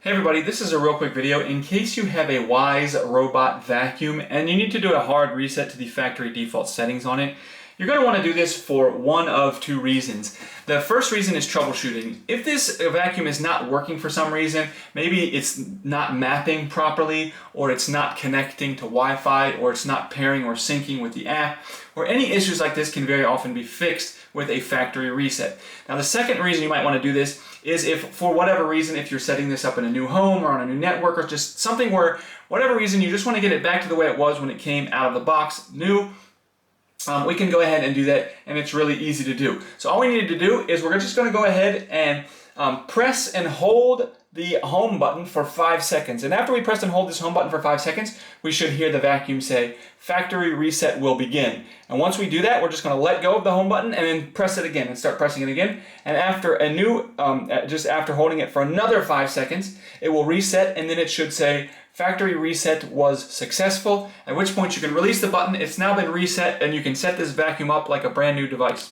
Hey everybody, this is a real quick video in case you have a Wyze Robot Vacuum and you need to do a hard reset to the factory default settings on it. You're going to want to do this for one of two reasons. The first reason is troubleshooting. If this vacuum is not working for some reason, maybe it's not mapping properly, or it's not connecting to Wi-Fi, or it's not pairing or syncing with the app, or any issues like this can very often be fixed with a factory reset. Now the second reason you might want to do this is if for whatever reason, if you're setting this up in a new home or on a new network or just something where whatever reason you just want to get it back to the way it was when it came out of the box new, we can go ahead and do that, and it's really easy to do. So all we need to do is we're just going to go ahead and press and hold the home button for 5 seconds. And after we press and hold this home button for 5 seconds, we should hear the vacuum say, "Factory reset will begin." And once we do that, we're just going to let go of the home button and then press it again and start pressing it again. And after a new, just after holding it for another 5 seconds, it will reset, and then it should say, "Factory reset was successful," at which point you can release the button. It's now been reset, and you can set this vacuum up like a brand new device.